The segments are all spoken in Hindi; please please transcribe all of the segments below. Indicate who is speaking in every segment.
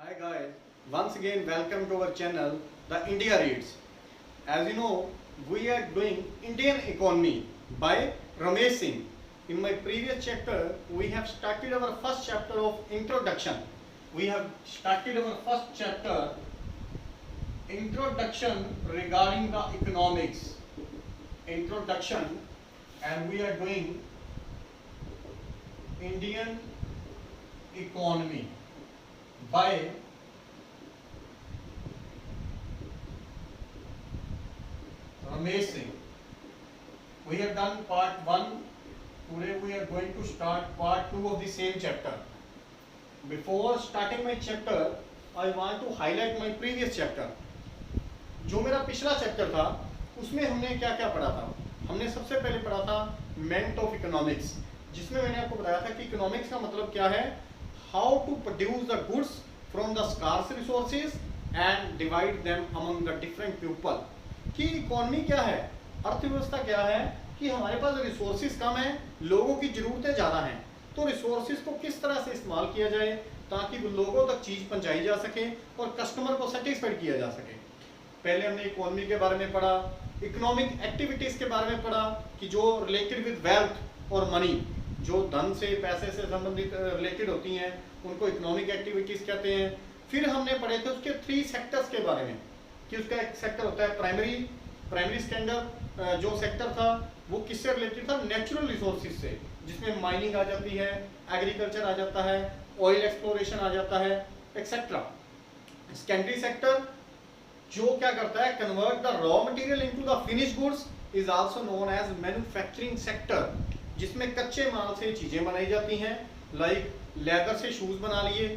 Speaker 1: Hi guys, once again welcome to our channel, The India Reads. As you know, we are doing Indian economy by Ramesh Singh. In my previous chapter, we have started our first chapter of introduction. We have started our first chapter, introduction regarding the economics. Introduction, and we are doing Indian economy by Ramesh Singh. We have done part 1. Today we are going to start part 2 of the same chapter. Before starting my chapter, I want to highlight my previous chapter. जो मेरा पिछला चैप्टर था उसमें हमने क्या क्या पढ़ा था. हमने सबसे पहले पढ़ा था मेंट ऑफ इकोनॉमिक्स, जिसमें मैंने आपको बताया था कि इकोनॉमिक्स का मतलब क्या है, how to produce the goods from the scarce resources and divide them among the different people. कि इकोनॉमी क्या है, अर्थव्यवस्था क्या है, कि हमारे पास रिसोर्सेज कम है, लोगों की ज़रूरतें ज़्यादा हैं, तो रिसोर्सेज को किस तरह से इस्तेमाल किया जाए ताकि लोगों तक चीज़ पहुंचाई जा सके और कस्टमर को सेटिस्फाइड किया जा सके. पहले हमने इकोनॉमी के बारे में पढ़ा, इकोनॉमिक एक्टिविटीज़ के बारे में पढ़ा कि जो रिलेटेड विद वेल्थ और मनी, जो धन से पैसे से संबंधित रिलेटेड होती हैं उनको इकोनॉमिक एक्टिविटीज़ कहते हैं. फिर हमने पढ़े थे उसके 3 सेक्टर्स के बारे में कि उसका एक सेक्टर होता है प्राइमरी स्टैंडर्ड. जो सेक्टर था वो किससे रिलेटेड था, नेचुरल रिसोर्सेज से, जिसमें माइनिंग आ जाती है, एग्रीकल्चर आ जाता है, ऑयल एक्सप्लोरेशन आ जाता है, एक्सेट्रा. सेकेंडरी सेक्टर जो क्या करता है, convert the raw material into the finish goods, is also known as manufacturing sector, जिसमें कच्चे माल से चीजें बनाई जाती हैं, लाइक लेदर से शूज बना लिए,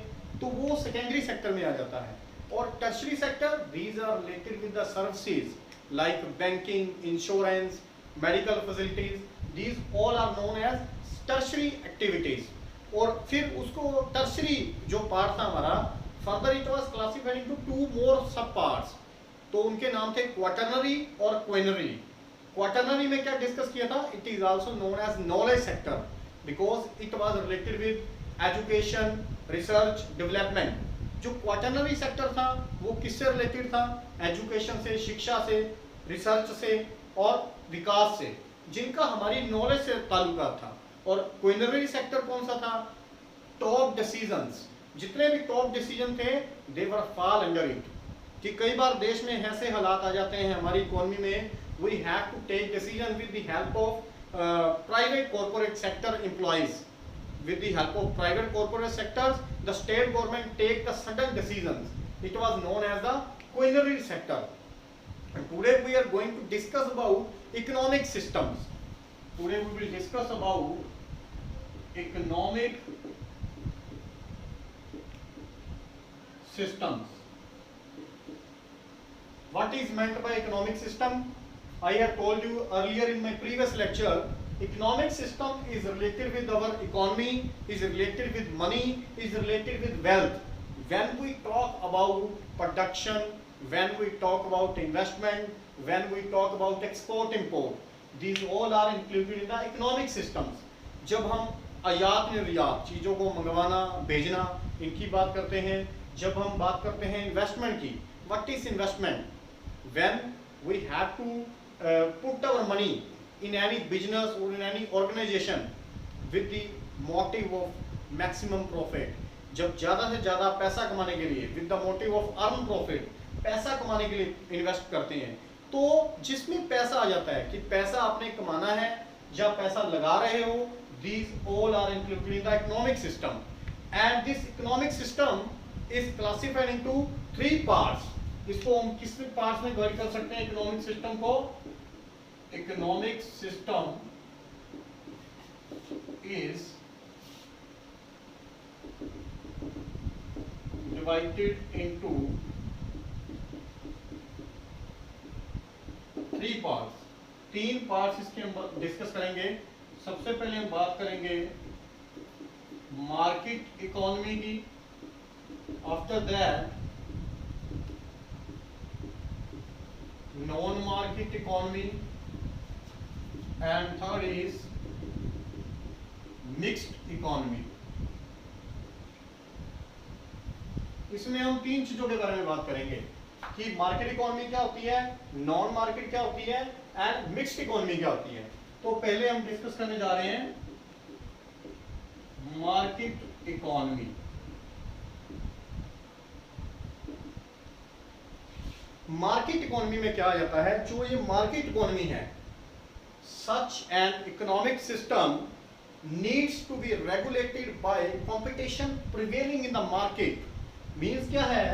Speaker 1: तो वो सेकेंडरी सेक्टर में आ जाता है. और tertiary sector, these are related with the services like banking, insurance, medical facilities, these all are known as tertiary activities. और फिर उसको टर्शरी जो पार्ट था हमारा, further it was classified into 2 more sub parts. तो उनके नाम थे क्वाटरनरी और क्वेनरी. क्वाटरनरी में क्या डिस्कस किया था, it is also known as knowledge sector because it was related with education, research, development. जो क्वाटरनरी सेक्टर था वो किससे रिलेटेड था, एजुकेशन से, शिक्षा से, रिसर्च से और विकास से, जिनका हमारी नॉलेज से ताल्लुकात था. और क्वेनरी सेक्टर कौन सा था, टॉप डिसीजंस, जितने भी टॉप डिसीजन थे दे वर फॉल अंडर इट. कि कई बार देश में ऐसे हालात आ जाते हैं हमारी इकोनॉमी में, we have to take decision with the help of private corporate sector employees. With the help of private corporate sectors, the state government take the sudden decisions. It was known as the quinary sector. And today we are going to discuss about economic systems. Today we will discuss about economic systems. What is meant by economic system? I have told you earlier in my previous lecture, economic system is related with our economy, is related with money, is related with wealth. When we talk about production, when we talk about investment, when we talk about export import, these all are included in the economic systems. जब हम आयात निर्यात, चीज़ों को मंगवाना, भेजना, इनकी बात करते हैं, जब हम बात करते हैं इन्वेस्टमेंट की, what is investment? When we have to put our money in any business or in any organization with the motive of maximum profit. जब ज़्यादा से ज़्यादा पैसा कमाने के लिए, with the motive of earn profit, पैसा कमाने के लिए इन्वेस्ट करते हैं, तो जिसमें पैसा आ जाता है कि पैसा आपने कमाना है या पैसा लगा रहे हो, these all are included in the economic system. And this economic system is classified into 3 parts. इसको हम किस पार्ट्स में डिवाइड कर सकते हैं इकोनॉमिक सिस्टम को? Economic system is divided into 3 parts. 3 parts इसके हम डिस्कस करेंगे. सबसे पहले हम बात करेंगे मार्केट इकोनॉमी की, after that non market economy, and third is mixed economy. इसमें हम तीन चीजों के बारे में बात करेंगे कि मार्केट इकोनॉमी क्या होती है, नॉन मार्केट क्या होती है एंड मिक्स्ड इकोनॉमी क्या होती है। तो पहले हम डिस्कस करने जा रहे हैं मार्केट इकोनॉमी। मार्केट इकोनॉमी में क्या आ जाता है, जो ये मार्केट इकोनॉमी है, such an economic system needs to be regulated by competition prevailing in the market। Means क्या है,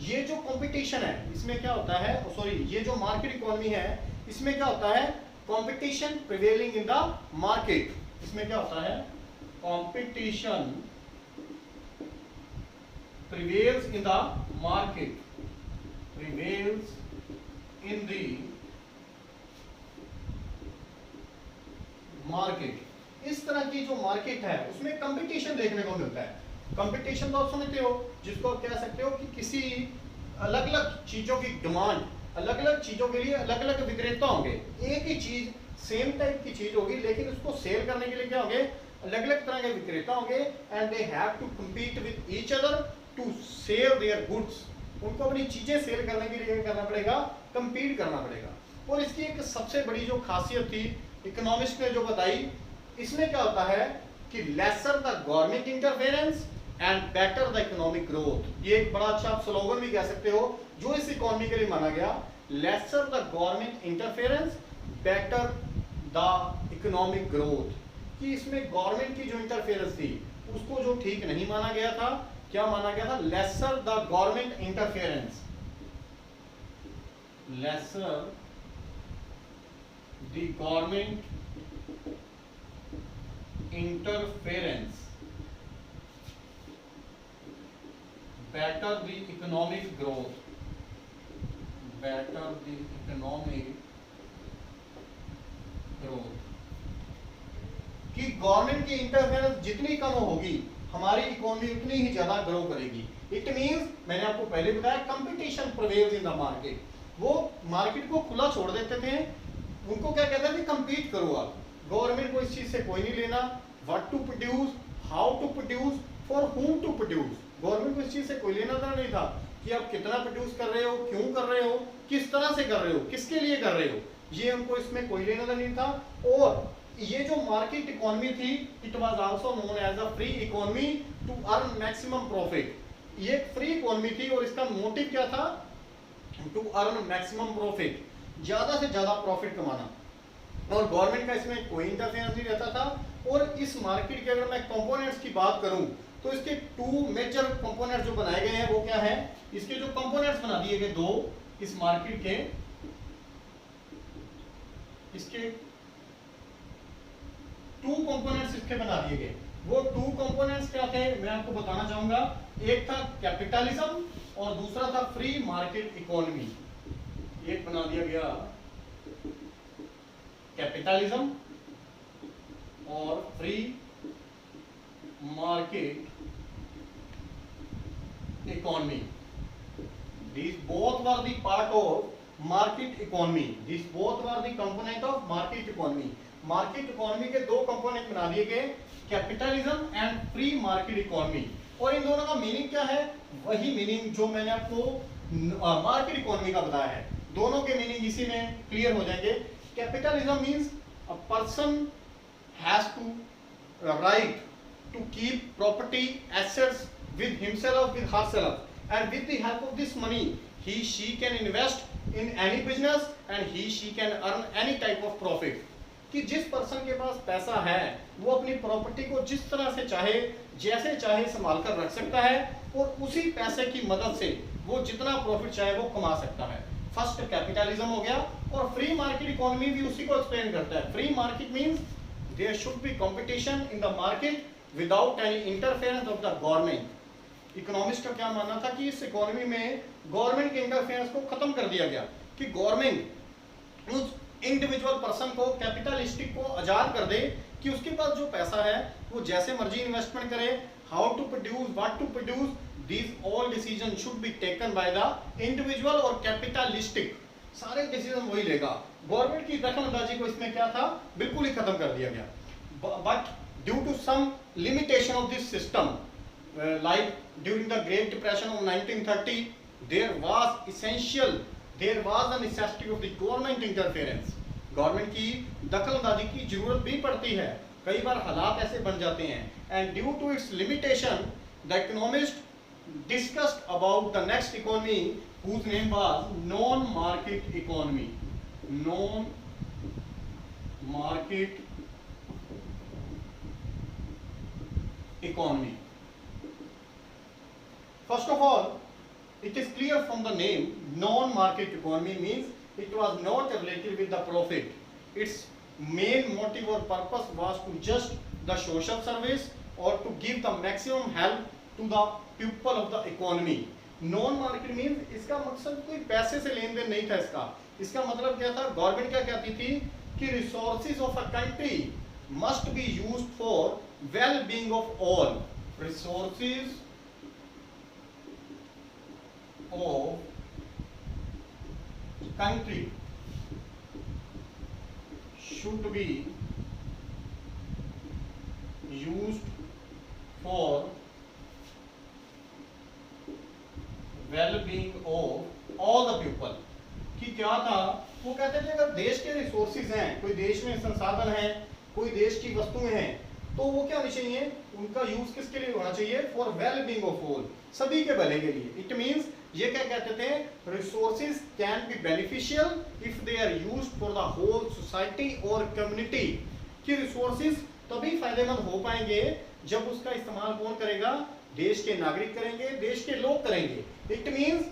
Speaker 1: ये जो कंपटीशन है इसमें क्या होता है, सॉरी ये जो मार्केट इकोनॉमी है इसमें क्या होता है, competition prevailing in the market. इसमें क्या होता है, competition prevails in the market, prevails in the market. इस तरह की जो मार्केट है उसमें कंपटीशन देखने को मिलता है। कंपटीशन तो आप समझते हो, जिसको आप कह सकते हो कि किसी अलग अलग चीजों की डिमांड, अलग अलग चीजों के लिए अलग अलग विक्रेता होंगे। एक ही चीज, सेम टाइप की चीज होगी, लेकिन उसको सेल करने के लिए क्या होंगे, अलग अलग तरह के विक्रेता होंगे and they have to compete with each other to sell their goods. उनको अपनी चीजें सेल करने के लिए करना पड़ेगा, कम्पीट करना पड़ेगा। और इसकी एक सबसे बड़ी जो खासियत थी इकोनॉमिस्ट ने जो बताई, इसमें क्या होता है कि lesser the government interference and better the economic growth. ये एक बड़ा अच्छा आप स्लोगन भी कह सकते हो जो इस इकोनॉमी के लिए माना गया, lesser the government interference better the economic growth. कि इसमें गवर्नमेंट की जो इंटरफेरेंस थी उसको जो ठीक नहीं माना गया था, क्या माना गया था, lesser the government interference, lesser the government interference, better the economic growth, better the economic growth। कि गवर्नमेंट की इंटरफेरेंस जितनी कम होगी हमारी इकोनॉमी उतनी ही ज्यादा ग्रो करेगी। इट मींस, मैंने आपको पहले बताया, competition prevails in the market. वो मार्केट को खुला छोड़ देते थे, उनको क्या कहते थे, कंपीट करो आप, गवर्नमेंट को इस चीज से कोई नहीं लेना। What to produce, how to produce, for whom to produce, government को इस चीज से कोई लेना देना नहीं था कि आप कितना प्रोड्यूस कर रहे हो, क्यों कर रहे हो, किस तरह से कर रहे हो, किसके लिए कर रहे हो, ये हमको इसमें कोई लेना देना नहीं था। और ये जो मार्केट इकोनॉमी थी, it was also known as a free economy to earn maximum profit. ये एक फ्री इकोनॉमी थी और इसका मोटिव क्या था, टू अर्न मैक्सिमम प्रॉफिट, ज्यादा से ज्यादा प्रॉफिट कमाना। और गवर्नमेंट का इसमें कोई इंटरफेरेंस नहीं रहता था। और इस मार्केट के अगर मैं कंपोनेंट्स की बात करूं तो इसके टू मेजर कंपोनेंट्स जो बनाए गए हैं वो क्या है, इसके जो कंपोनेंट्स बना दिए गए दो इस मार्केट के, इसके टू कंपोनेंट्स इसके बना दिए गए। वो टू कंपोनेंट्स क्या थे मैं आपको बताना चाहूंगा। एक था कैपिटलिज्म और दूसरा था फ्री मार्केट इकोनॉमी। एक बना दिया गया कैपिटलिज्म और free market economy. These both were the part of market economy. These both were the component of market economy. Market economy के दो कंपोनेंट बना दिए गए, capitalism and free market economy. और इन दोनों का मीनिंग क्या है, वही मीनिंग जो मैंने आपको मार्केट इकोनॉमी का बताया है। दोनों के मीनिंग इसी में क्लियर हो जाएंगे। Capitalism means a person has to right to keep property assets with himself, with herself, and with the help of this money she can invest in any business and she can earn any type of profit। कि जिस पर्सन के पास पैसा है वो अपनी प्रॉपर्टी को जिस तरह से चाहे, जैसे चाहे संभाल कर रख सकता है और उसी पैसे की मदद से वो जितना प्रॉफिट चाहे वो कमा सकता है। फर्स्ट कैपिटलिज्म हो गया। और फ्री मार्केट इकोनॉमी भी उसी को एक्सप्लेन करता है। Free market means there should be competition in the market without any interference of the government. Economist का क्या मानना था कि इस इकोनॉमी में गवर्नमेंट के इंटरफेरेंस को खत्म कर दिया गया, कि गवर्नमेंट उस इंडिविजुअल पर्सन को, कैपिटलिस्टिक को आजाद कर दे कि उसके पास जो पैसा है वो जैसे मर्जी इन्वेस्टमेंट करे, how to produce, what to produce, these all decision should be taken by the individual और कैपिटलिस्टिक। सारे डिसीजन वही लेगा। गवर्नमेंट की दखलंदाजी को इसमें क्या था, बिल्कुल ही खत्म कर दिया गया। But due to some limitation of this system, like during the Great Depression of 1930, there was a necessity of the government interference. Government की दखलंदाजी की जरूरत भी पड़ती है, कई बार हालात ऐसे बन जाते हैं. And due to its limitation the economist discussed about the next economy whose name was non-market economy. Non-market economy. First of all, it is clear from the name, non-market economy means it was not related with the profit. Its main motive or purpose was to just the social service or to give the maximum help to the people of the economy. Non market means इसका मकसद कोई पैसे से लेन देन नहीं था. इसका मतलब क्या था, गवर्नमेंट क्या कहती थी कि resources of a country must be used for well being of all. Resources of country should be used for well-being of all the people. कि क्या था, वो कहते थे अगर देश के रिसोर्सेज हैं, कोई देश में संसाधन हैं, कोई देश की वस्तुएं हैं, तो वो क्या होनी चाहिए, उनका यूज किसके लिए होना चाहिए, for well being of all, सभी के भले के लिए. इट मींस ये क्या कहते थे, resources can be beneficial if they are used for the whole society और कम्युनिटी. कि रिसोर्सेज तभी फायदेमंद हो पाएंगे जब उसका इस्तेमाल कौन करेगा, देश के नागरिक करेंगे, देश के लोग करेंगे. इट मींस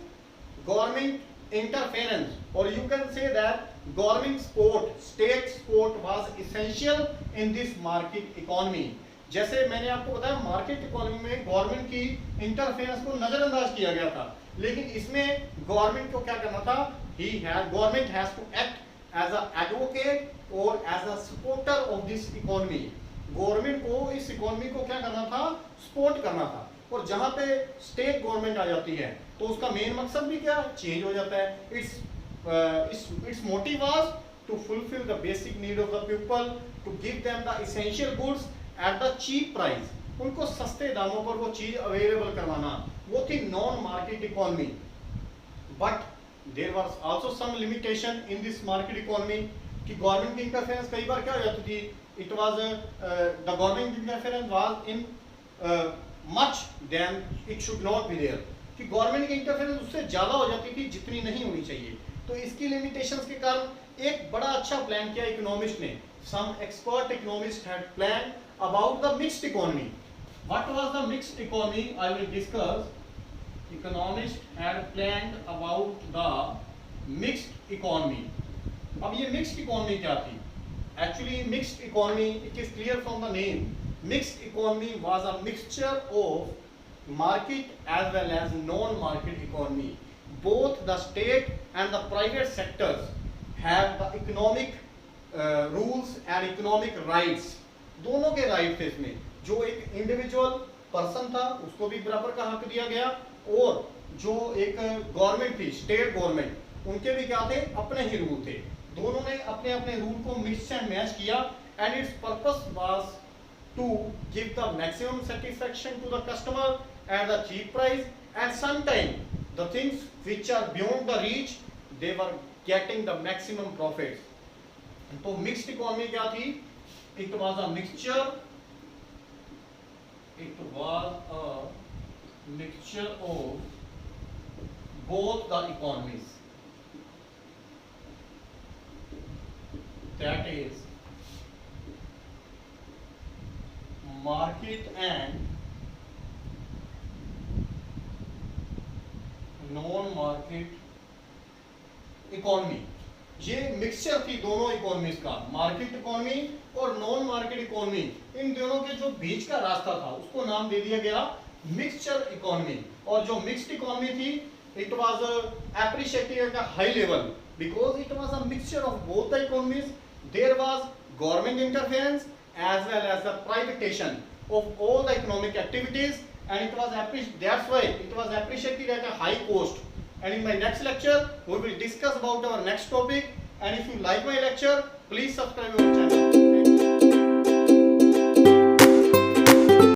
Speaker 1: गवर्नमेंट इंटरफेरेंस, और you can say that government support, state support was essential in this market economy. जैसे मैंने आपको बताया, मार्केट इकोनॉमी में गवर्नमेंट की इंटरफेरेंस को नजरअंदाज किया गया था, लेकिन इसमें गवर्नमेंट को क्या करना था, government has to act as a advocate और as a supporter of this economy. Government को इस इकोनॉमी को क्या करना था, सपोर्ट करना था. और जहां पे स्टेट गवर्नमेंट आ जाती है तो उसका मेन मकसद भी क्या चेंज हो जाता है. Its motive was to fulfil the basic need of the people, to give them the essential goods at the cheap price. उनको सस्ते दामों पर वो चीज अवेलेबल करवाना, वो थी non market economy. But there was also some limitation in this market economy. कि गवर्नमेंट की इंटरफेरेंस कई बार क्या हो जाती थी, it was the government interference was in much then it should not be there. कि गवर्नमेंट की इंटरफेरेंस उससे ज्यादा हो जाती थी जितनी नहीं होनी चाहिए. तो इसकी लिमिटेशंस के कारण एक बड़ा अच्छा प्लान किया इकोनॉमिस्ट ने. Some expert economist had plan about the mixed economy. What was the mixed economy, I will discuss. Economist had planned about the mixed economy. अब ये मिक्स्ड इकोनॉमी क्या थी? Actually mixed economy, it is clear from the name, mixed economy was a mixture of market as well as non-market economy. Both the state and the private sectors have the economic rules and economic rights. दोनों के राइट थे इसमें. जो एक इंडिविजुअल पर्सन था उसको भी बराबर का हक दिया गया, और जो एक गवर्नमेंट थी, स्टेट गवर्नमेंट, उनके भी क्या थे, अपने ही रूल थे. दोनों ने अपने अपने रूल को मिक्स एंड मैच किया, and it's purpose was to give the maximum satisfaction to the customer at the cheap price, and sometimes the things which are beyond the reach, they were getting the maximum profits. तो mixed economy क्या थी? It was a mixture. It was a mixture of both the economies. That is market and non market economy. ये मिक्सचर थी दोनों इकोनॉमीज का, मार्केट इकोनॉमी और नॉन मार्केट इकोनॉमी. इन दोनों के जो बीच का रास्ता था उसको नाम दे दिया गया मिक्सचर इकोनॉमी. और जो मिक्स्ड इकोनॉमी थी, it was appreciated at a high level because it was a mixture of both the economies. There was government interference as well as the privatization of all the economic activities, and it was that's why it was appreciated at a high cost. And in my next lecture we will discuss about our next topic, and if you like my lecture, please subscribe our channel.